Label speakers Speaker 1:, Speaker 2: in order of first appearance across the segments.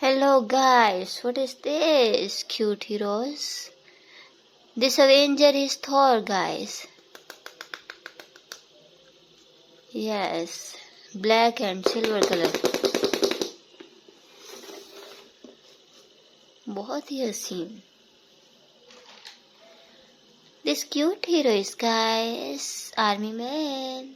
Speaker 1: Hello guys, what is this, cute heroes? This Avenger is Thor, guys. Yes, black and silver color. बहुत ही हसीन. This cute hero is, guys, Army Man.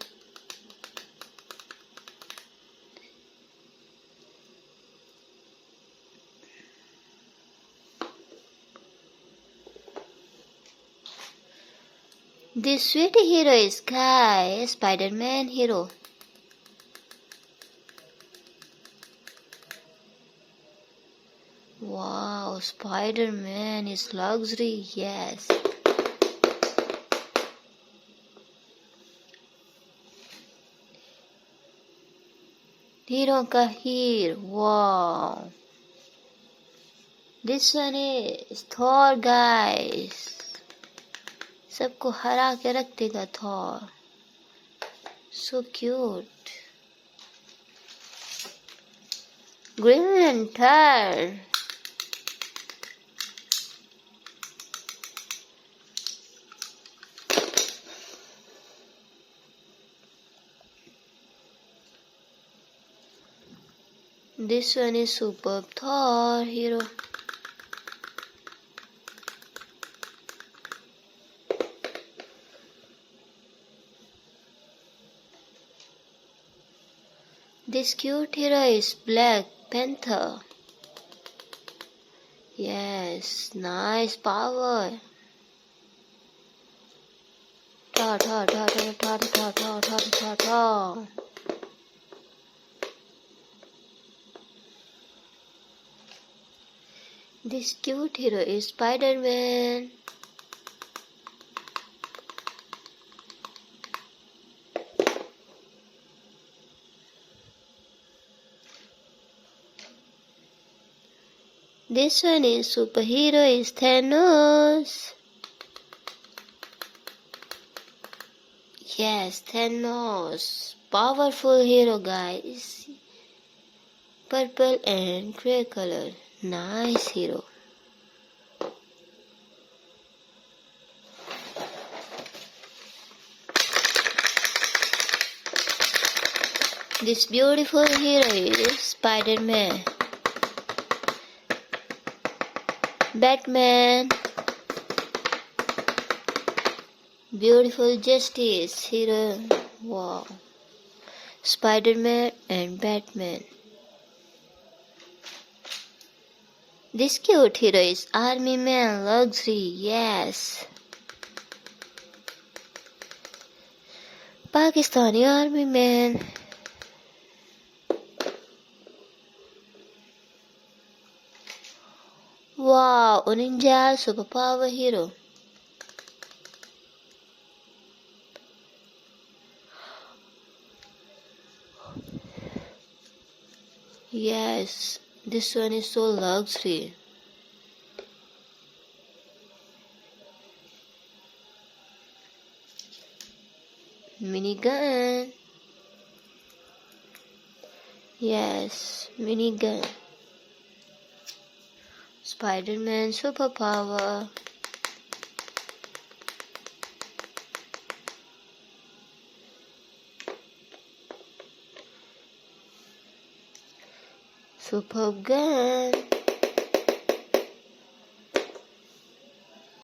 Speaker 1: This sweet hero is, guys, Spider-Man hero. Wow, Spider-Man is luxury, yes. Hero ka here, wow. This one is Thor, guys. सबको हरा के रख देगा Thor. So cute. Green Lantern. This one is superb Thor hero. This cute hero is Black Panther. Yes, nice power. Ta ta ta ta ta ta ta ta ta ta. This cute hero is Spider-Man. This one is superhero is Thanos. Yes, Thanos. Powerful hero, guys. Purple and grey color. Nice hero. This beautiful hero is Spider-Man. Batman. Beautiful Justice hero. Wow. Spider-Man and Batman. This cute hero is Army Man luxury. Yes. Pakistani Army Man. Wow, ninja superpower hero. Yes, this one is so luxury. Minigun. Yes, minigun. Spider-Man superpower. Superb gun.